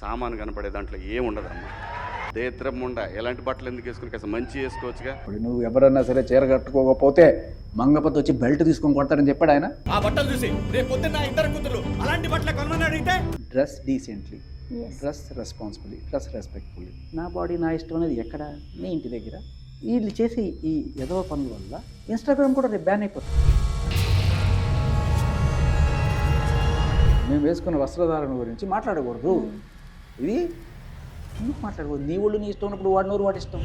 సామాను కనపడే దాంట్లో ఏముండదమ్మా. దేత్రం ఉండ ఎలాంటి బట్టలు ఎందుకు వేసుకుని కాస్త మంచి వేసుకోవచ్చుగా. ఇప్పుడు నువ్వు ఎవరన్నా సరే చీర కట్టుకోకపోతే మంగపతి వచ్చి బెల్ట్ తీసుకొని కొడతాడని చెప్పాడు ఆయన. ఆ బట్టలు చూసి రేపు పొద్దున్న ఇద్దరు కూతురు అలాంటి బట్టలు కొనమని అడిగితే dress decently, dress responsibly, dress respectfully. నా బాడీ నా ఇష్టం అనేది ఎక్కడ? నీ ఇంటి దగ్గర. వీళ్ళు చేసి ఈ ఎదవ పనుల వల్ల ఇన్స్టాగ్రామ్ కూడా రేపు బ్యాన్ అయిపోతుంది. మేము వేసుకున్న వస్త్రధారణ గురించి మాట్లాడకూడదు. ఇది ఎందుకు మాట్లాడకూడదు? నీ ఒళ్ళు నీ ఇష్టం ఉన్నప్పుడు వాడి నోరు వాడి ఇష్టం.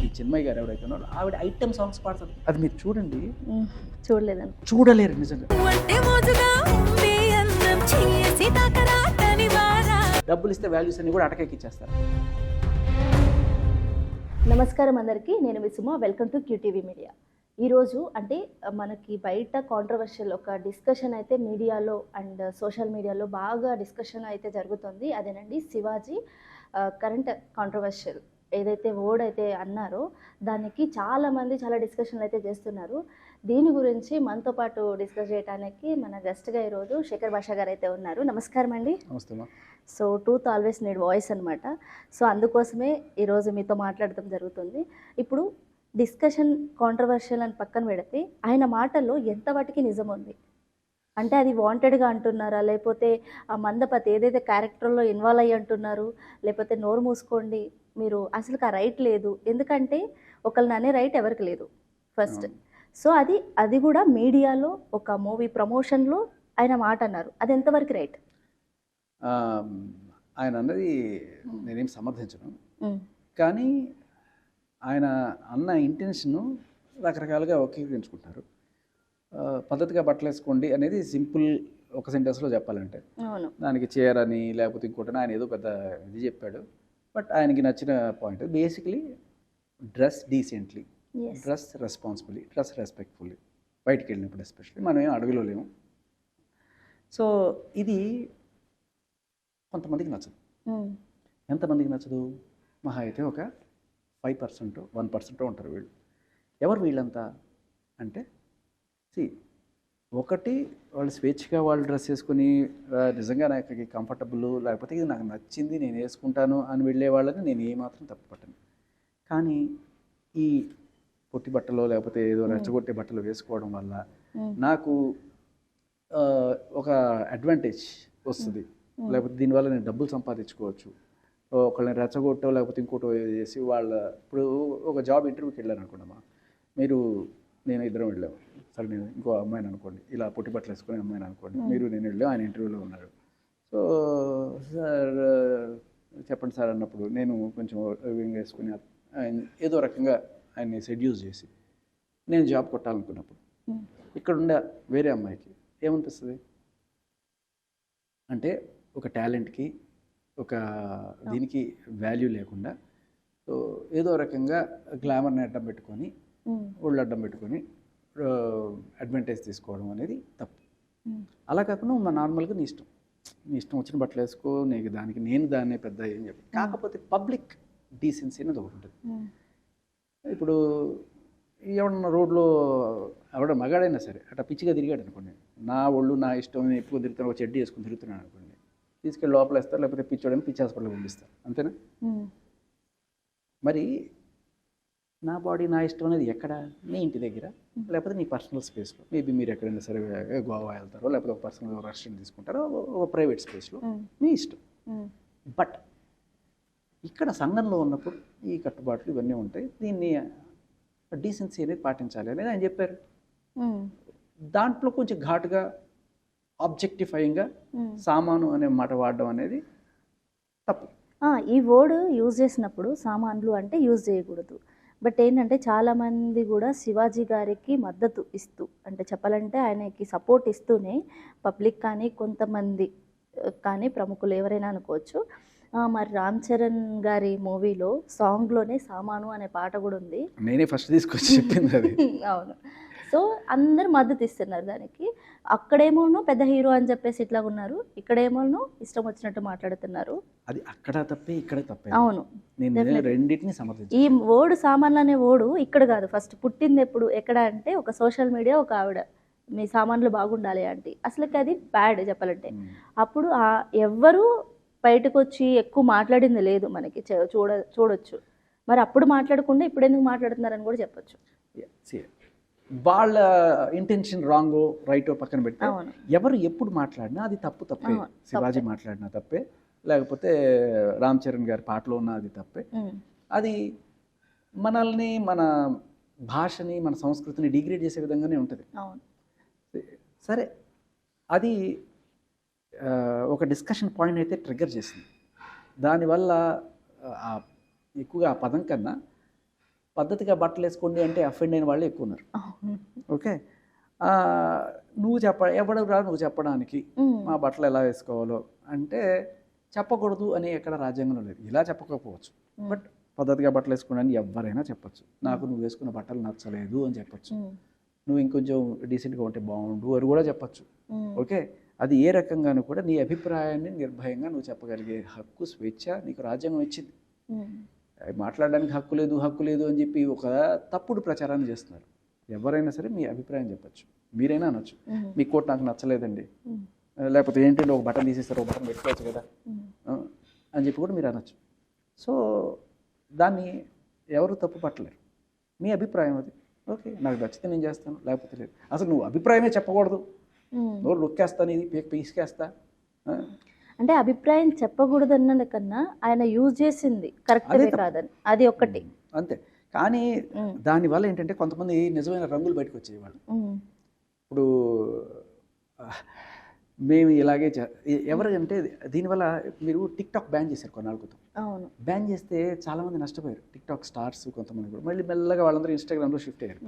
ఈ చిన్మయ్య గారు ఎవరైతే ఉన్నారో ఆవిడ ఐటమ్ సాంగ్స్ పాడుతుంది. అది మీరు చూడండి. చూడలేదని చూడలేరు నిజంగా. డబ్బులు ఇస్తే వాల్యూస్ అన్ని కూడా అటకెక్కిచ్చేస్తారు. నమస్కారం అందరికీ, నేను మీ Suma. Welcome to QTV media. ఈరోజు అంటే మనకి బయట కాంట్రవర్షియల్ ఒక డిస్కషన్ అయితే మీడియాలో అండ్ సోషల్ మీడియాలో బాగా డిస్కషన్ అయితే జరుగుతుంది. అదేనండి, శివాజీ కరెంట్ కాంట్రవర్షియల్ ఏదైతే వర్డ్ అయితే అన్నారో దానికి చాలామంది చాలా డిస్కషన్లు అయితే చేస్తున్నారు. దీని గురించి మనతో పాటు డిస్కస్ చేయడానికి మన గెస్ట్గా ఈరోజు శేఖర్ భాషా గారు అయితే ఉన్నారు. నమస్కారం అండి. నమస్తే. So truth always need voice అనమాట. సో అందుకోసమే ఈరోజు మీతో మాట్లాడటం జరుగుతుంది. ఇప్పుడు డిస్కషన్ కాంట్రవర్షియల్ అని పక్కన పెడితే ఆయన మాటల్లో ఎంత వాటికి నిజం ఉంది అంటే అది వాంటెడ్గా అంటున్నారా, లేకపోతే ఆ మందపతి ఏదైతే క్యారెక్టర్లో ఇన్వాల్వ్ అయ్యి అంటున్నారు, లేకపోతే నోరు మూసుకోండి మీరు, అసలు ఆ రైట్ లేదు. ఎందుకంటే ఒకళ్ళని అనే రైట్ ఎవరికి లేదు ఫస్ట్. సో అది కూడా మీడియాలో ఒక మూవీ ప్రమోషన్లో ఆయన మాట అన్నారు. అది ఎంతవరకు రైట్? ఆయన అన్నది నేనేం సమర్థించను, కానీ ఆయన అన్న ఇంటెన్షన్ రకరకాలుగా వక్రీకరించుకుంటారు. పద్ధతిగా బట్టలు వేసుకోండి అనేది సింపుల్ ఒక సెంటెన్స్లో చెప్పాలంటే, దానికి చీర అని లేకపోతే ఇంకోటి ఆయన ఏదో పెద్ద ఇది చెప్పాడు. బట్ ఆయనకి నచ్చిన point basically dress decently, dress responsibly, dress respectfully. బయటికి వెళ్ళినప్పుడు ఎస్పెషల్లీ మనం ఏం అడవిలో లేము. సో ఇది కొంతమందికి నచ్చదు. ఎంతమందికి నచ్చదు? మహా అయితే ఒక 5%, 1% ఉంటారు వీళ్ళు. ఎవరు వీళ్ళంతా అంటే, ఒకటి వాళ్ళు స్వేచ్ఛగా వాళ్ళు డ్రెస్ వేసుకుని నిజంగా నాకు కంఫర్టబుల్, లేకపోతే ఇది నాకు నచ్చింది నేను వేసుకుంటాను అని వెళ్ళే వాళ్ళని నేను ఏమాత్రం తప్పుపట్టను. కానీ ఈ పొట్టి బట్టలో లేకపోతే ఏదో రెచ్చగొట్టే బట్టలు వేసుకోవడం వల్ల నాకు ఒక అడ్వాంటేజ్ వస్తుంది, లేకపోతే దీనివల్ల నేను డబ్బులు సంపాదించుకోవచ్చు, ఒకళ్ళని రెచ్చగొట్టో లేకపోతే ఇంకోటో చేసి వాళ్ళ. ఇప్పుడు ఒక జాబ్ ఇంటర్వ్యూకి వెళ్ళాను అనుకోండమ్మా, నేను ఇద్దరం వెళ్ళాము. సరే, నేను ఇంకో అమ్మాయిని అనుకోండి, ఇలా పొట్టి బట్టలు వేసుకునే అమ్మాయిని అనుకోండి, నేను వెళ్ళాము, ఆయన ఇంటర్వ్యూలో ఉన్నాడు. సో సార్ చెప్పండి సార్ అన్నప్పుడు నేను కొంచెం వింగ్ వేసుకుని ఆయన ఏదో రకంగా ఆయన్ని సెడ్యూస్ చేసి నేను జాబ్ కొట్టాలనుకున్నప్పుడు ఇక్కడుండే వేరే అమ్మాయికి ఏమనిపిస్తుంది అంటే, ఒక టాలెంట్కి ఒక దీనికి వాల్యూ లేకుండా సో ఏదో రకంగా గ్లామర్ని అడ్డం పెట్టుకొని ఒళ్ళు అడ్డం పెట్టుకొని అడ్వాంటేజ్ తీసుకోవడం అనేది తప్పు. అలా కాకుండా నార్మల్గా నీ ఇష్టం వచ్చిన బట్టలు వేసుకో, నేను దాన్ని పెద్ద ఏం చెప్పి. కాకపోతే పబ్లిక్ డీసెన్సీ అనేది ఒకటి ఉంటుంది. ఇప్పుడు ఎవడన్నా రోడ్లో ఎవడ మగాడైనా సరే అట్లా పిచ్చిగా తిరిగాడు అనుకోండి, నా ఒళ్ళు నా ఇష్టం ఎక్కువ తిరుగుతాను, ఒక చెడ్డీ వేసుకుని తిరుగుతున్నాను అనుకోండి, తీసుకెళ్ళి లోపల వేస్తారు, లేకపోతే పిచ్చోడని పిచ్చి హాస్పిటల్కి పంపిస్తారు, అంతేనా? మరి నా బాడీ నా ఇష్టం అనేది ఎక్కడ? నీ ఇంటి దగ్గర, లేకపోతే నీ పర్సనల్ స్పేస్లో. మేబీ మీరు ఎక్కడైనా సరే గోవా వెళ్తారో, లేకపోతే ఒక పర్సనల్ రెస్టారెంట్ తీసుకుంటారో, ఒక ప్రైవేట్ స్పేస్లో, మీ ఇష్టం. బట్ ఇక్కడ సంఘంలో ఉన్నప్పుడు ఈ కట్టుబాట్లు ఇవన్నీ ఉంటాయి, దీన్ని డీసెన్సీ అనేది పాటించాలి అనేది ఆయన చెప్పారు. దాంట్లో కొంచెం ఘాటుగా ఆబ్జెక్టిఫైయింగ్గా సామాను అనే మాట వాడడం అనేది తప్పు. ఈ వర్డ్ యూజ్ చేసినప్పుడు సామాన్లు అంటే యూజ్ చేయకూడదు. బట్ ఏంటంటే చాలామంది కూడా శివాజీ గారికి మద్దతు ఇస్తూ, అంటే చెప్పాలంటే ఆయనకి సపోర్ట్ ఇస్తూనే పబ్లిక్ కానీ కొంతమంది కానీ ప్రముఖులు ఎవరైనా అనుకోవచ్చు. మరి రామ్ చరణ్ గారి మూవీలో సాంగ్లోనే సామాను అనే పాట కూడా ఉంది. నేనే ఫస్ట్ తీసుకొచ్చి చెప్పింది అది. అవును. సో అందరు మద్దతు ఇస్తున్నారు దానికి. అక్కడేమోనో పెద్ద హీరో అని చెప్పేసి ఇట్లా ఉన్నారు, ఇక్కడేమోనో ఇష్టం వచ్చినట్టు మాట్లాడుతున్నారు. అది అక్కడ తప్పే ఇక్కడ తప్పే. అవును, నేను రెండింటిని సమర్థించాను. ఈ ఓడు సామాన్లు అనే ఓడు ఇక్కడ కాదు, ఫస్ట్ పుట్టింది ఎప్పుడు ఎక్కడ అంటే ఒక సోషల్ మీడియా, ఒక ఆవిడ మీ సామాన్లు బాగుండాలి ఆంటీ, అసలుకి అది బ్యాడ్ చెప్పాలంటే. అప్పుడు ఎవ్వరూ బయటకు వచ్చి ఎక్కువ మాట్లాడింది లేదు మనకి, చూడొచ్చు. మరి అప్పుడు మాట్లాడకుండా ఇప్పుడు ఎందుకు మాట్లాడుతున్నారని కూడా చెప్పొచ్చు. వాళ్ళ ఇంటెన్షన్ రాంగో రైటో పక్కన పెట్టి ఎవరు ఎప్పుడు మాట్లాడినా అది తప్పే. శివాజీ మాట్లాడినా తప్పే, లేకపోతే రామ్ చరణ్ గారి పాటలో ఉన్న అది తప్పే. అది మనల్ని, మన భాషని, మన సంస్కృతిని డిగ్రేడ్ చేసే విధంగానే ఉంటుంది. సరే, అది ఒక డిస్కషన్ పాయింట్ అయితే ట్రిగ్గర్ చేసింది. దానివల్ల ఎక్కువగా ఆ పదం కన్నా పద్ధతిగా బట్టలు వేసుకోండి అంటే అఫెండ్ అయిన వాళ్ళే ఎక్కువ ఉన్నారు. ఓకే, నువ్వు ఎవడు రా నువ్వు చెప్పడానికి మా బట్టలు ఎలా వేసుకోవాలో అంటే చెప్పకూడదు అని ఎక్కడ రాజ్యాంగంలో లేదు. ఇలా చెప్పకపోవచ్చు, బట్ పద్ధతిగా బట్టలు వేసుకోండి ఎవరైనా చెప్పచ్చు. నాకు నువ్వు వేసుకున్న బట్టలు నచ్చలేదు అని చెప్పచ్చు. నువ్వు ఇంకొంచెం డీసెంట్గా ఉంటే బాగుండు అని కూడా చెప్పచ్చు. ఓకే, అది ఏ రకంగానూ కూడా నీ అభిప్రాయాన్ని నిర్భయంగా నువ్వు చెప్పగలిగే హక్కు, స్వేచ్ఛ నీకు రాజ్యాంగం ఇచ్చింది. మాట్లాడడానికి హక్కు లేదు అని చెప్పి ఒక తప్పుడు ప్రచారాన్ని చేస్తున్నారు. ఎవరైనా సరే మీ అభిప్రాయం చెప్పచ్చు, మీరైనా అనొచ్చు. మీ కోట్ నాకు నచ్చలేదండి, లేకపోతే ఏంటంటే ఒక బటన్ తీసేస్తారు, ఒక బటన్ పెట్టుకోవచ్చు కదా అని చెప్పి కూడా మీరు అనొచ్చు. సో దాన్ని ఎవరు తప్పు పట్టలేరు. మీ అభిప్రాయం అది. ఓకే, నాకు నచ్చితే నేను చేస్తాను, లేకపోతే లేదు. అసలు నువ్వు అభిప్రాయమే చెప్పకూడదు, నోరు నొక్కేస్తాను, ఇది పీసుకేస్తా. అంటే అభిప్రాయం చెప్పకూడదు అన్నది కన్నా ఆయన యూజ్ చేసింది కరెక్టే కాదని అది ఒకటి అంతే. కానీ దానివల్ల ఏంటంటే కొంతమంది నిజమైన రంగులు బయటకు వచ్చేవాళ్ళు. ఇప్పుడు మేము ఇలాగే ఎవరంటే దీనివల్ల మీరు టిక్టాక్ బ్యాన్ చేశారు కొన్నాళ్ళ క్రితం. బ్యాన్ చేస్తే చాలామంది నష్టపోయారు, టిక్టాక్ స్టార్స్ కొంతమంది కూడా. మళ్ళీ మెల్లగా వాళ్ళందరూ ఇన్స్టాగ్రామ్లో షిఫ్ట్ అయ్యారు.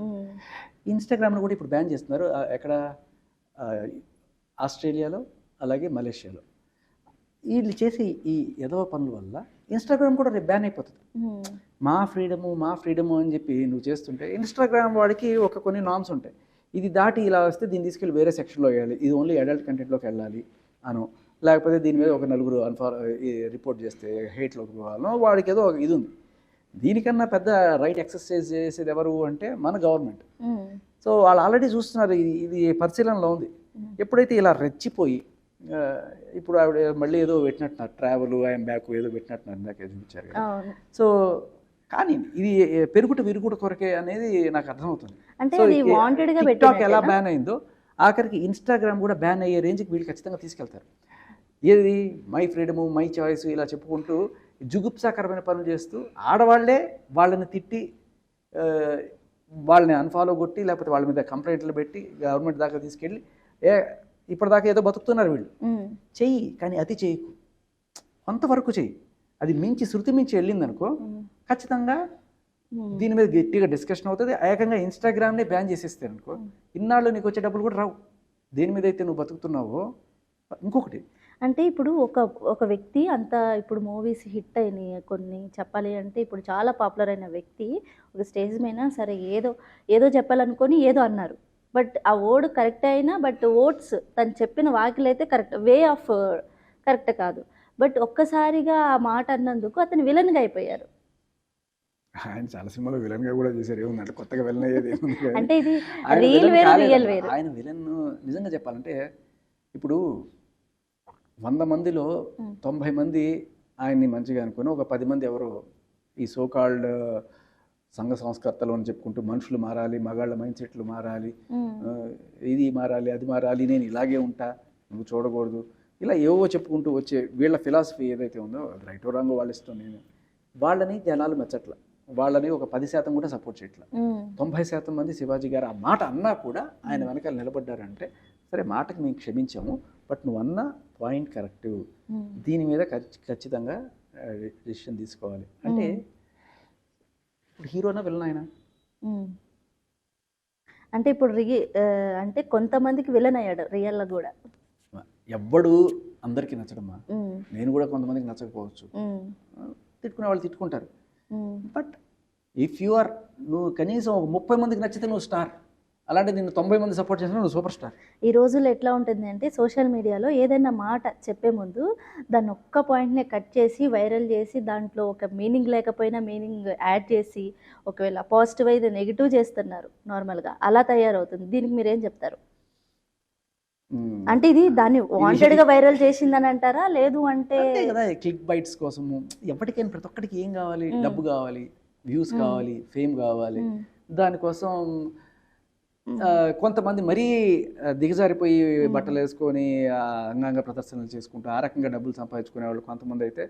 ఇన్స్టాగ్రామ్లో కూడా ఇప్పుడు బ్యాన్ చేస్తున్నారు. ఎక్కడ? ఆస్ట్రేలియాలో, అలాగే మలేషియాలో. వీళ్ళు చేసే ఈ ఎదవ పనుల వల్ల ఇన్స్టాగ్రామ్ కూడా రేపు బ్యాన్ అయిపోతుంది. మా ఫ్రీడము అని చెప్పి నువ్వు చేస్తుంటే ఇన్స్టాగ్రామ్ వాడికి కొన్ని నామ్స్ ఉంటాయి. ఇది దాటి ఇలా వస్తే దీన్ని తీసుకెళ్ళి వేరే సెక్షన్లో వేయాలి, ఇది ఓన్లీ అడల్ట్ కంటెంట్లోకి వెళ్ళాలి అను, లేకపోతే దీని మీద ఒక నలుగురు రిపోర్ట్ చేస్తే హేట్లోకి పోవాలనో వాడికి ఏదో ఇది ఉంది. దీనికన్నా పెద్ద రైట్ ఎక్సర్సైజ్ చేసేది ఎవరు అంటే మన గవర్నమెంట్. సో వాళ్ళు ఆల్రెడీ చూస్తున్నారు, ఇది పరిశీలనలో ఉంది. ఎప్పుడైతే ఇలా రెచ్చిపోయి ఇప్పుడు ఆవిడ మళ్ళీ ఏదో పెట్టినట్టున్నారు, ట్రావెల్ ఐఎమ్ బ్యాక్ ఏదో పెట్టినట్టున్నారు, ఇందాక చూపించారు కదా. సో కానీ ఇది పెరుగుట విరుగుట కొరకే అనేది నాకు అర్థమవుతుంది. టిక్టాక్ ఎలా బ్యాన్ అయిందో ఆఖరికి ఇన్స్టాగ్రామ్ కూడా బ్యాన్ అయ్యే రేంజ్కి వీళ్ళు ఖచ్చితంగా తీసుకెళ్తారు. ఏది మై ఫ్రీడము, మై చాయిస్ ఇలా చెప్పుకుంటూ జుగుప్సాకరమైన పనులు చేస్తూ ఆడవాళ్లే వాళ్ళని తిట్టి వాళ్ళని అన్ఫాలో కొట్టి లేకపోతే వాళ్ళ మీద కంప్లైంట్లు పెట్టి గవర్నమెంట్ దాకా తీసుకెళ్ళి ఇప్పటిదాకా ఏదో బతుకుతున్నారు వీళ్ళు. చెయ్యి, కానీ అతి చేయకు, కొంతవరకు చెయ్యి. అది మించి శృతి మించి వెళ్ళింది అనుకో ఖచ్చితంగా దీని మీద గట్టిగా డిస్కషన్ అవుతుంది. ఏకంగా ఇన్స్టాగ్రామ్నే బ్యాన్ చేసేస్తారు అనుకో, ఇన్నాళ్ళు నీకు వచ్చే డబ్బులు కూడా రావు. దేని మీద అయితే నువ్వు బతుకుతున్నావో. ఇంకొకటి అంటే ఇప్పుడు ఒక వ్యక్తి అంత ఇప్పుడు మూవీస్ హిట్ అయినాయి కొన్ని చెప్పాలి అంటే, ఇప్పుడు చాలా పాపులర్ అయిన వ్యక్తి ఒక స్టేజ్ మీద సరే ఏదో చెప్పాలనుకొని ఏదో అన్నారు, బట్ ఆ వర్డ్ కరెక్ట్ అయినా బట్ ఓట్స్ తను చెప్పిన వాకిలైతే కరెక్ట్ వే ఆఫ్ కరెక్ట్ కాదు. బట్ ఒక్కసారిగా ఆ మాట అన్నందుకు అతను విలన్గా అయిపోయారు. ఆయన చాలా సినిమాలో విలన్గా కూడా చేశారు. ఏముందంటే కొత్తగా విలన్ అయ్యేది ఏముంది అంటే ఇది రియల్ వేరు. ఆయన విలన్ నిజంగా చెప్పాలంటే ఇప్పుడు 100 మందిలో 90 మంది ఆయన్ని మంచిగా అనుకుని ఒక 10 మంది ఎవరో ఈ సోకాల్డ్ సంఘ సంస్కర్తలు అని చెప్పుకుంటూ మనుషులు మారాలి, మగాళ్ళ మైండ్ సెట్లు మారాలి, ఇది మారాలి, అది మారాలి, నేను ఇలాగే ఉంటా, నువ్వు చూడకూడదు, ఇలా ఏవో చెప్పుకుంటూ వచ్చే వీళ్ళ ఫిలాసఫీ ఏదైతే ఉందో రైటో రాంగో వాళ్ళ ఇష్టం. నేను వాళ్ళని జనాలు మెచ్చట్ల, వాళ్ళని ఒక 10% కూడా సపోర్ట్ చేయట్ల. 90% మంది శివాజీ గారు ఆ మాట అన్నా కూడా ఆయన వెనకాల నిలబడ్డారంటే సరే మాటకి మేము క్షమించాము, బట్ నువ్వు అన్న పాయింట్ కరెక్ట్, దీని మీద ఖచ్చితంగా డెసిషన్ తీసుకోవాలి. అంటే ఇప్పుడు హీరోనా విలన్ ఆయన అంటే ఇప్పుడు అంటే కొంతమందికి విలన్ అయ్యాడు రియల్గా కూడా. ఎవ్వడు అందరికీ నచ్చడమ్మా, నేను కూడా కొంతమందికి నచ్చకపోవచ్చు, తిట్టుకునే వాళ్ళు తిట్టుకుంటారు. బట్ ఇఫ్ యు ఆర్ నువ్వు కనీసం 30 మందికి నచ్చితే నువ్వు స్టార్, అలాంటి నిన్ను 90 మంది సపోర్ట్ చేసినా నువ్వు సూపర్ స్టార్. ఈ రోజుల్లో ఎట్లా ఉంటుంది అంటే సోషల్ మీడియాలో ఏదైనా మాట చెప్పే ముందు దాన్ని ఒక్క పాయింట్నే కట్ చేసి వైరల్ చేసి దాంట్లో ఒక మీనింగ్ లేకపోయినా మీనింగ్ యాడ్ చేసి ఒకవేళ పాజిటివ్ అయితే నెగిటివ్ చేస్తున్నారు నార్మల్గా, అలా తయారవుతుంది. దీనికి మీరేం చెప్తారు? అంటే ఇది దాన్ని వాంటెడ్ గా వైరల్ చేసిందని అంటారా, లేదు అంటే అంతే కదా, క్లిక్ బైట్స్ కోసము ఎప్పటికైనా ప్రతి ఒక్కడికి ఏం కావాలి, డబ్బు కావాలి, వ్యూస్ కావాలి, ఫేమ్ కావాలి. దానికోసం కొంతమంది మరీ దిగజారిపోయి బట్టలు వేసుకొని అంగాంగ ప్రదర్శనలు చేసుకుంటూ ఆ రకంగా డబ్బులు సంపాదించుకునే వాళ్ళు కొంతమంది అయితే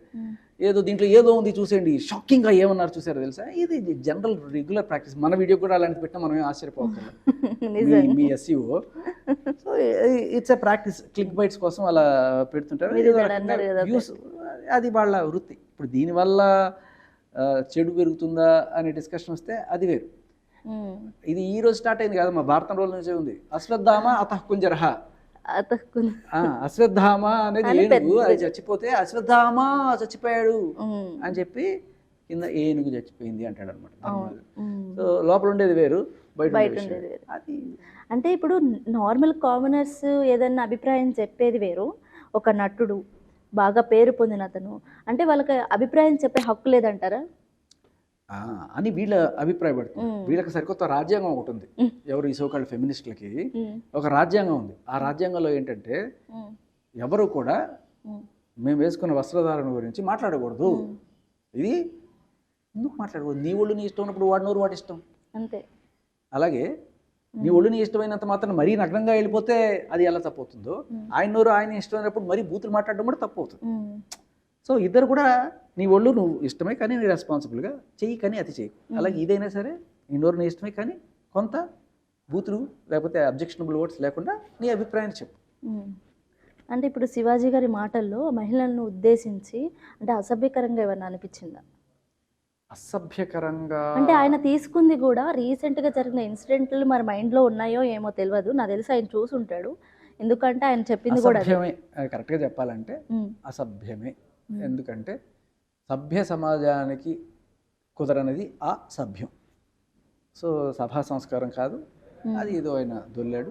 ఏదో దీంట్లో ఏదో ఉంది చూసేయండి, షాకింగ్గా ఏమన్నారు చూసారో తెలుసా, ఇది జనరల్ రెగ్యులర్ ప్రాక్టీస్. మన వీడియో కూడా అలాంటి పెట్టినా మనం ఏం ఆశ్చర్యపోకర్లేదు. మీ SEO so it's a practice, click baits కోసం అలా పెడుతుంటారు. వ్యూస్ అది వాళ్ళ వృత్తి. ఇప్పుడు దీనివల్ల చెడు పెరుగుతుందా అనే డిస్కషన్ వస్తే అది వేరు. ఇది ఈ రోజు స్టార్ట్ అయింది కదా, మా భారతం రోజుల నుంచే ఉంది. అశ్వత్థామ అతః కుంజరహ, అశ్వత్థామ అనేది ఏనుగు, అది చచ్చిపోతే అశ్వత్థామ చచ్చిపోయాడు అని చెప్పి కింద ఏనుగు చచ్చిపోయింది అంటాడు అనమాట. సో లోపల ఉండేది వేరు, బయట ఉండేది వేరు. అది అంటే ఇప్పుడు నార్మల్ కామనర్స్ ఏదన్నా అభిప్రాయం చెప్పేది వేరు, ఒక నటుడు బాగా పేరు పొందిన అతను అంటే వాళ్ళకి అభిప్రాయం చెప్పే హక్కు లేదంటారా అని వీళ్ళ అభిప్రాయపడుతుంది. వీళ్ళకి సరికొత్త రాజ్యాంగం ఒకటి ఉంది, ఎవరు ఈ సోకాళ్ళ ఫెమినిస్టులకి ఒక రాజ్యాంగం ఉంది. ఆ రాజ్యాంగంలో ఏంటంటే ఎవరు కూడా మేము వేసుకున్న వస్త్రధారణ గురించి మాట్లాడకూడదు. ఇది ఎందుకు మాట్లాడకూడదు? నీ ఒళ్ళు నీ ఇష్టం ఉన్నప్పుడు వాడి నోరు వాడి ఇష్టం అంతే. అలాగే నీ ఒళ్ళు నీ ఇష్టమైనంత మాత్రం మరీ నగ్నంగా వెళ్ళిపోతే అది ఎలా తప్పవుతుందో, ఆయన నోరు ఆయన ఇష్టమైనప్పుడు మరీ బూతులు మాట్లాడడం కూడా తప్పు అవుతుంది. సో ఇద్దరు కూడా నీ ఒళ్ళు నువ్వు ఇష్టమే కానీ నీ రెస్పాన్సిబుల్గా చెయ్యి, కానీ అతి చెయ్యి. అలాగే ఇదైనా సరే నీ నోరు నీ ఇష్టమే కానీ కొంత బూతులు లేకపోతే అబ్జెక్షనబుల్ వర్డ్స్ లేకుండా నీ అభిప్రాయాన్ని చెప్పు. అంటే ఇప్పుడు శివాజీ గారి మాటల్లో మహిళలను ఉద్దేశించి అంటే అసభ్యకరంగా ఏమన్నా అనిపించిందా? అసభ్యకరంగా అంటే ఆయన తీసుకుంది కూడా రీసెంట్గా జరిగిన ఇన్సిడెంట్లు మరి మైండ్లో ఉన్నాయో ఏమో తెలియదు, నాకు తెలిసి ఆయన చూసుంటాడు. ఎందుకంటే ఆయన చెప్పింది కూడా కరెక్ట్గా చెప్పాలంటే అసభ్యమే. ఎందుకంటే సభ్య సమాజానికి కుదరనిది ఆ సభ్యం. సో సభా సంస్కారం కాదు అది, ఏదో ఆయన దొల్లాడు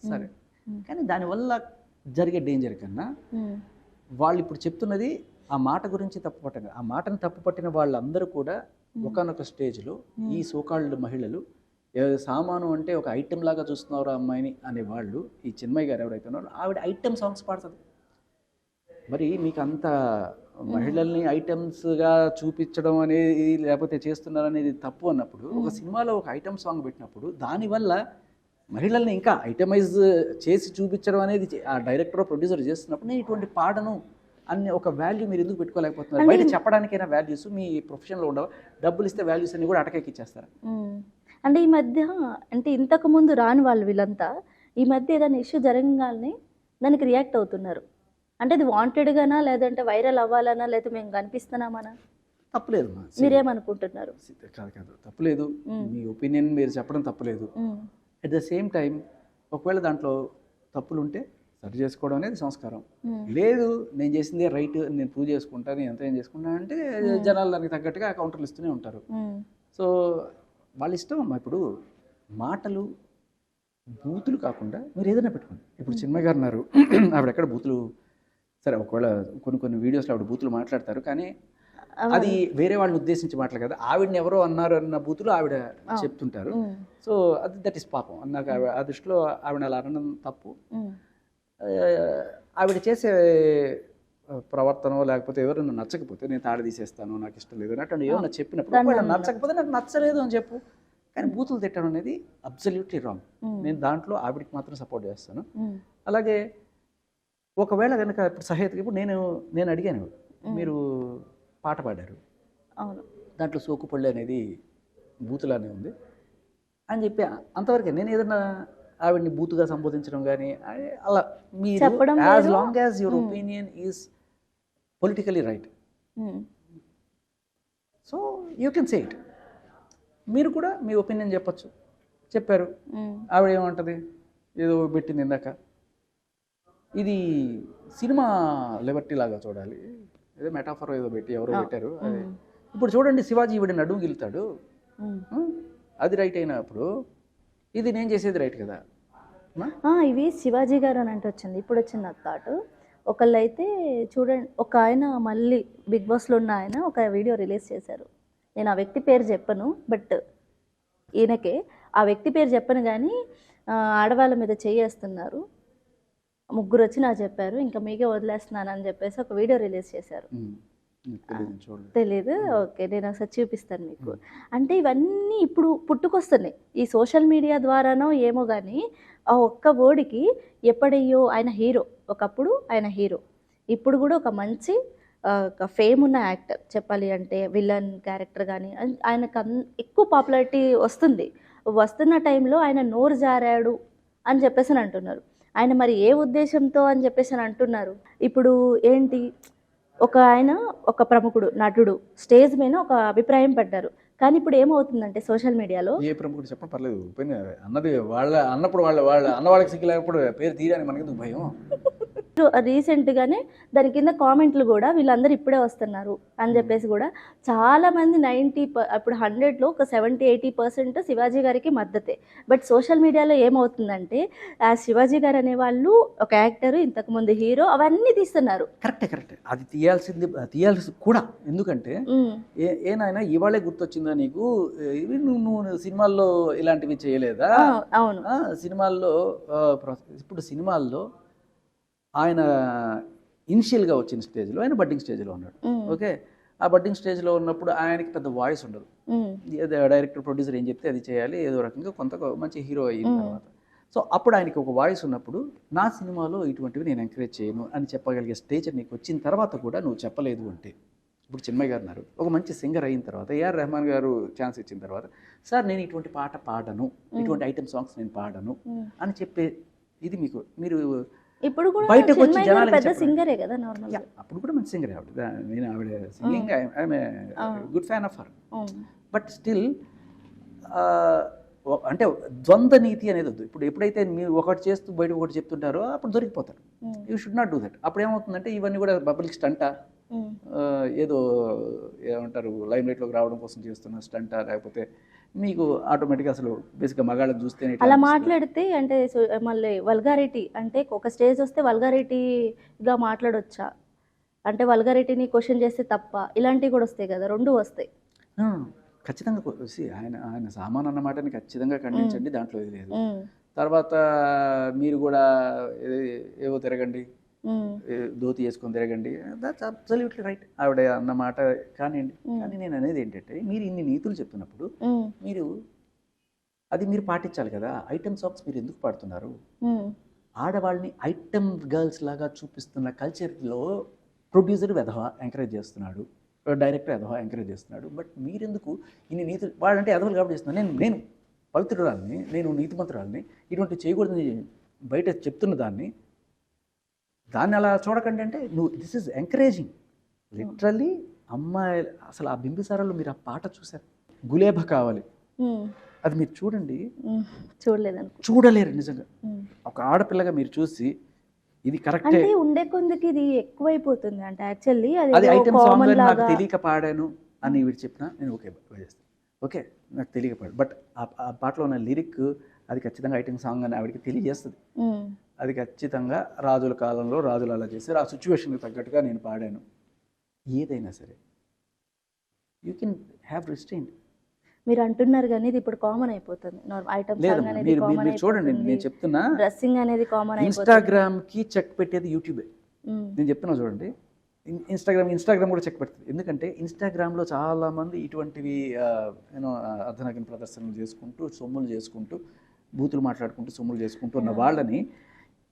సరే, కానీ దానివల్ల జరిగే డేంజర్ కన్నా వాళ్ళు ఇప్పుడు చెప్తున్నది ఆ మాట గురించి తప్పుపట్టిన, ఆ మాటను తప్పుపట్టిన వాళ్ళందరూ కూడా ఒకనొక స్టేజ్లో ఈ సోకాల్డ్ మహిళలు సామాను అంటే ఒక ఐటెం లాగా చూస్తున్నారు ఆ అమ్మాయిని అనే వాళ్ళు, ఈ చిన్మయ్య గారు ఎవరైతే ఉన్నారో ఆవిడ ఐటెం సాంగ్స్ పాడుతుంది. మరి మీకు అంత మహిళల్ని ఐటమ్స్గా చూపించడం అనేది లేకపోతే చేస్తున్నారు అనేది తప్పు అన్నప్పుడు ఒక సినిమాలో ఒక ఐటమ్ సాంగ్ పెట్టినప్పుడు దానివల్ల మహిళల్ని ఇంకా ఐటమైజ్ చేసి చూపించడం అనేది ఆ డైరెక్టర్ ప్రొడ్యూసర్ చేస్తున్నప్పుడు నేను ఇటువంటి పాడను అన్ని ఒక వాల్యూ మీరు ఎందుకు పెట్టుకోలేకపోతున్నారు? బయట చెప్పడానికైనా వాల్యూస్ మీ ప్రొఫెషన్లో ఉండవు, డబ్బులు ఇస్తే వాల్యూస్ అన్ని కూడా అటకెక్కిచ్చేస్తారు. అంటే ఈ మధ్య అంటే ఇంతకు ముందు రాని వాళ్ళు వీళ్ళంతా ఈ మధ్య ఏదైనా ఇష్యూ జరగగానే దానికి రియాక్ట్ అవుతున్నారు. అంటే అది వాంటెడ్గానా లేదంటే వైరల్ అవ్వాలనా లేదా మేము కనిపిస్తున్నామనా? తప్పులేదు, మీరేమనుకుంటున్నారు? కాదు తప్పులేదు, మీ ఒపీనియన్ మీరు చెప్పడం తప్పులేదు. అట్ ద సేమ్ టైం ఒకవేళ దాంట్లో తప్పులుంటే సరి చేసుకోవడం అనేది సంస్కారం. లేదు నేను చేసిందే రైట్, నేను ప్రూవ్ చేసుకుంటాను, నేను ఎంత ఏం చేసుకుంటాను అంటే జనాలు దానికి తగ్గట్టుగా కౌంటర్లు ఇస్తూనే ఉంటారు. సో వాళ్ళ ఇష్టం అమ్మా. ఇప్పుడు మాటలు బూతులు కాకుండా మీరు ఏదైనా పెట్టుకోండి. ఇప్పుడు చిన్మయ్య గారు ఉన్నారు, ఆవిడ ఎక్కడ బూతులు, సరే ఒకవేళ కొన్ని వీడియోస్లో ఆవిడ బూతులు మాట్లాడతారు కానీ అది వేరే వాళ్ళని ఉద్దేశించి మాటలు కదా, ఆవిడని ఎవరో అన్నారు అన్న బూతులు ఆవిడ చెప్తుంటారు. సో అది దట్ ఈస్ పాపం. నాకు ఆ దృష్టిలో ఆవిడ అలా అనడం తప్పు. ఆవిడ చేసే ప్రవర్తన లేకపోతే ఎవరైనా నచ్చకపోతే నేను తాళి తీసేస్తాను, నాకు ఇష్టం లేదు అన్నట్టు ఏమన్నా చెప్పినప్పుడు ఒకవేళ నచ్చకపోతే నాకు నచ్చలేదు అని చెప్పు, కానీ బూతులు తిట్టడం అనేది అబ్సల్యూట్లీ రాంగ్. నేను దాంట్లో ఆవిడకి మాత్రం సపోర్ట్ చేస్తాను. అలాగే ఒకవేళ కనుక ఇప్పుడు సహేతుకి ఇప్పుడు నేను అడిగాను, మీరు పాట పాడారు, అవును దాంట్లో సోకుపళ్ళు అనేది బూతులానే ఉంది అని చెప్పి అంతవరకే. నేను ఏదైనా ఆవిడ్ని బూతుగా సంబోధించడం కానీ అలా మీరు as long as your opinion is politically right, so you can say it. మీరు కూడా మీ ఒపీనియన్ చెప్పచ్చు. చెప్పారు, ఆవిడ ఏమంటుంది, ఏదో పెట్టింది ఇందాక, ఇది సినిమా లిబర్టీ లాగా చూడాలి, ఏదో మెటాఫర్ ఏదో పెట్టి ఎవరో పెట్టారు. అది ఇప్పుడు చూడండి, శివాజీ ఈవిడ నడుము గిలుతాడు, అది రైట్ అయినప్పుడు ఇది నేను చేసేది రైట్ కదా. ఇవి శివాజీ గారు అని అంటే వచ్చింది, ఇప్పుడు వచ్చింది నాకు థాట్. ఒకళ్ళు అయితే చూడండి, ఒక ఆయన మళ్ళీ బిగ్ బాస్లో ఉన్న ఆయన ఒక వీడియో రిలీజ్ చేశారు. నేను ఆ వ్యక్తి పేరు చెప్పను, బట్ ఈయనకే ఆ వ్యక్తి పేరు చెప్పను కానీ ఆడవాళ్ళ మీద చేయేస్తున్నారు, ముగ్గురు వచ్చి నాకు చెప్పారు, ఇంకా మీకే వదిలేస్తున్నాను అని చెప్పేసి ఒక వీడియో రిలీజ్ చేశారు. చూడండి. తెలీదు, ఓకే, నేను ఒకసారి చూపిస్తాను మీకు. అంటే ఇవన్నీ ఇప్పుడు పుట్టుకొస్తున్నాయి ఈ సోషల్ మీడియా ద్వారానో ఏమో కానీ, ఆ ఒక్క వర్డ్కి ఎప్పుడయ్యో ఆయన హీరో, ఒకప్పుడు ఆయన హీరో, ఇప్పుడు కూడా ఒక మంచి ఒక ఫేమ్ ఉన్న యాక్టర్ చెప్పాలి అంటే, విలన్ క్యారెక్టర్ కానీ ఆయనకు ఎక్కువ పాపులారిటీ వస్తున్న టైంలో ఆయన నోరు జారాడు అని చెప్పేసి అంటున్నారు. ఆయన మరి ఏ ఉద్దేశంతో అని చెప్పేసి అంటున్నారు. ఇప్పుడు ఏంటి, ఆయన ఒక ప్రముఖుడు నటుడు స్టేజ్ మీద ఒక అభిప్రాయం పడ్డారు, కానీ ఇప్పుడు ఏమవుతుందంటే సోషల్ మీడియాలో ఏ ప్రముఖుడు చెప్పడం పర్లేదు, అన్నది అన్నప్పుడు అన్న వాళ్ళకి సిగ్గులేకపోతే పేరు తీయడానికి మనకి ఎందుకు భయం? రీసెంట్గానే దాని కింద కామెంట్లు కూడా వీళ్ళందరూ ఇప్పుడే వస్తున్నారు అని చెప్పేసి కూడా చాలామంది 90 అప్పుడు 100లో ఒక 70-80% శివాజీ గారికి మద్దతే. బట్ సోషల్ మీడియాలో ఏమవుతుందంటే ఆ శివాజీ గారు అనేవాళ్ళు ఒక యాక్టర్, ఇంతకుముందు హీరో, అవన్నీ తీస్తున్నారు. కరెక్టే అది తీయాల్సి కూడా. ఎందుకంటే ఏనాయనా ఇవాళే గుర్తొచ్చిందా నీకు, నువ్వు సినిమాల్లో ఇలాంటివి చేయలేదా? అవును, సినిమాల్లో ఇప్పుడు సినిమాల్లో ఆయన ఇనిషియల్గా వచ్చిన స్టేజ్లో ఆయన బడ్డింగ్ స్టేజ్లో ఉన్నాడు. ఓకే, ఆ బడ్డింగ్ స్టేజ్లో ఉన్నప్పుడు ఆయనకి పెద్ద వాయిస్ ఉండదు. డైరెక్టర్ ప్రొడ్యూసర్ ఏం చెప్తే అది చేయాలి, ఏదో రకంగా కొంత మంచి హీరో అయిన తర్వాత. సో అప్పుడు ఆయనకి ఒక వాయిస్ ఉన్నప్పుడు నా సినిమాలో ఇటువంటివి నేను ఎంకరేజ్ చేయను అని చెప్పగలిగే స్టేజ్ నీకు వచ్చిన తర్వాత కూడా నువ్వు చెప్పలేదు అంటే, ఇప్పుడు చిన్మయ్య గారు ఉన్నారు, ఒక మంచి సింగర్ అయిన తర్వాత ఏఆర్ రెహమాన్ గారు ఛాన్స్ ఇచ్చిన తర్వాత, సార్ నేను ఇటువంటి పాట పాడను, ఇటువంటి ఐటమ్ సాంగ్స్ నేను పాడను అని చెప్పే ఇది మీరు ఇప్పుడు కూడా బయటకు వచ్చి జనాలు పెద్ద సింగరే కదా నార్మల్. అప్పుడు కూడా మంచి సింగరే ఆవిడ. నేను ఆవిడ singing I'm good fan of her. But still అంటే ద్వంద్వ నీతి అనేది వద్దు. ఇప్పుడు ఎప్పుడైతే మీరు ఒకటి చేస్తూ బయట ఒకటి చెప్తుంటారో అప్పుడు దొరికిపోతారు. You should not do that. అప్పుడు ఏమవుతుందంటే ఇవన్నీ కూడా పబ్లిక్ స్టంటా, ఏదో ఏమంటారు లైమ్ లైట్లోకి రావడం కోసం చేస్తున్న స్టంటా, లేకపోతే మీకు ఆటోమేటిక్గా అసలు బేసిక్గా మగాళ్ళని చూస్తే అలా మాట్లాడితే అంటే మళ్ళీ వల్గారిటీ, అంటే ఒక స్టేజ్ వస్తే వల్గారిటీగా మాట్లాడొచ్చా, అంటే వల్గారిటీని క్వశ్చన్ చేస్తే తప్ప, ఇలాంటివి కూడా వస్తాయి కదా, రెండు వస్తాయి. ఖచ్చితంగా ఆయన సామాన్ అన్న మాటని ఖచ్చితంగా ఖండించండి, దాంట్లో ఇది లేదు. తర్వాత మీరు కూడా ఏవో తిరగండి, ధోతి వేసుకొని తిరగండి, దట్స్ అబ్సల్యూట్లీ రైట్ ఆవిడ అన్న మాట కానివ్వండి. కానీ నేను అనేది ఏంటంటే, మీరు ఇన్ని నీతులు చెప్తున్నప్పుడు మీరు పాటించాలి కదా. ఐటమ్ సాంగ్స్ మీరు ఎందుకు పాడుతున్నారు? ఆడవాళ్ళని ఐటమ్ గర్ల్స్ లాగా చూపిస్తున్న కల్చర్లో ప్రొడ్యూసర్ వెధవా ఎంకరేజ్ చేస్తున్నాడు, డైరెక్టర్ ఎదవా ఎంకరేజ్ చేస్తున్నాడు. బట్ మీరెందుకు ఇన్ని నీతులు, వాళ్ళంటే ఎదవలు కాబట్టి చేస్తున్నాను, నేను పవిత్రురాలని, నేను నీతిమంతురాలని, ఇటువంటి చేయకూడదని బయట చెప్తున్న దాన్ని అలా చూడకండి. అంటే నువ్వు దిస్ ఈజ్ ఎంకరేజింగ్ లిటరల్లీ. అమ్మాయి అసలు ఆ బింబిసారాలో మీరు ఆ పాట చూసారు, గులేబ కావాలి, అది మీరు చూడండి, చూడలేరు నిజంగా. ఒక ఆడపిల్లగా మీరు చూసి ఇది కరెక్ట్ ఉండే కొందుకి ఇది ఎక్కువైపోతుంది. అంటే యాక్చువల్లీ అది ఐటమ్ సాంగ్ నాకు తెలియక పాడాను అని వీడు చెప్పినా నేను ఓకే చేస్తాను, ఓకే నాకు తెలియక పాడు. బట్ ఆ పాటలో ఉన్న లిరిక్ అది ఖచ్చితంగా ఐటమ్ సాంగ్ అని ఆవిడకి తెలియజేస్తుంది. అది ఖచ్చితంగా రాజుల కాలంలో రాజులు అలా చేశారు, ఆ సిచ్యువేషన్కి తగ్గట్టుగా నేను పాడాను. ఏదైనా సరే యూ కెన్ హ్యావ్ రిస్ట్రెయింట్. మీరు అంటున్నారు కానీ ఇది ఇప్పుడు కామన్ అయిపోతుంది. మీరు చూడండి, నేను చెప్తున్నా, డ్రెస్సింగ్ అనేది కామన్ అయిపోతుంది. ఇన్స్టాగ్రామ్కి చెక్ పెట్టేది యూట్యూబే. నేను చెప్తున్నా చూడండి, ఇన్స్టాగ్రామ్ కూడా చెక్ పెడుతుంది. ఎందుకంటే ఇన్స్టాగ్రామ్లో చాలామంది ఇటువంటివి అర్ధనగ్న ప్రదర్శనలు చేసుకుంటూ, సొమ్ములు చేసుకుంటూ, బూతులు మాట్లాడుకుంటూ, సొమ్ములు చేసుకుంటూ ఉన్న వాళ్ళని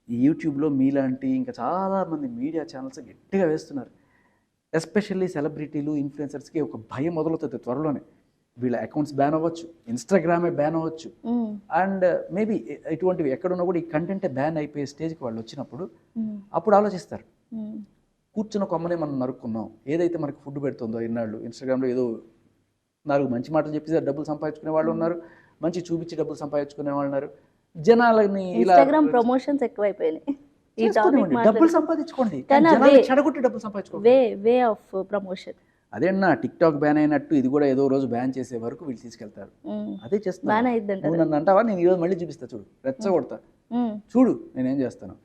యూట్యూబ్లో మీలాంటి ఇంకా చాలామంది మీడియా ఛానల్స్ గట్టిగా వేస్తున్నారు. ఎస్పెషల్లీ సెలబ్రిటీలు, ఇన్ఫ్లుయెన్సర్స్కి ఒక భయం మొదలవుతుంది త్వరలోనే. వీళ్ళ అకౌంట్స్ బ్యాన్ అవ్వచ్చు, ఇన్స్టాగ్రామే బ్యాన్ అవ్వచ్చు, అండ్ మేబీ ఇటువంటివి ఎక్కడున్నా కూడా ఈ కంటెంటే బ్యాన్ అయిపోయే స్టేజ్కి వాళ్ళు వచ్చినప్పుడు అప్పుడు ఆలోచిస్తారు. కూర్చున్న కొమ్మనే మనం నరుక్కున్నాం, ఏదైతే మనకు ఫుడ్ పెడుతుందో ఇన్నాళ్ళు ఇన్స్టాగ్రామ్లో ఏదో 4 మంచి మాటలు చెప్పి డబ్బులు సంపాదించుకునే వాళ్ళు ఉన్నారు, మంచి చూపించి డబ్బులు సంపాదించుకునే వాళ్ళు ఉన్నారు. జనాలని ఇన్స్టాగ్రామ్ ప్రమోషన్స్ ఎక్కువైపోయినాయి, డబ్బులు సంపాదించుకోండి, చెడగొట్టి డబ్బులు సంపాదించుకోండి, వే ఆఫ్ ప్రమోషన్. అదేనా టిక్ టాక్ బ్యాన్ అయినట్టు ఇది కూడా ఏదో రోజు బ్యాన్ చేసే వరకు వీళ్ళు తీసుకెళ్తారు. అదే చేస్తాను. బ్యాన్ అయిద్దంట. నన్ను అంటావా, నేను ఈరోజు మళ్ళీ చూపిస్తా చూడు, రెచ్చగొడతా చూడు నేనేం చేస్తాను.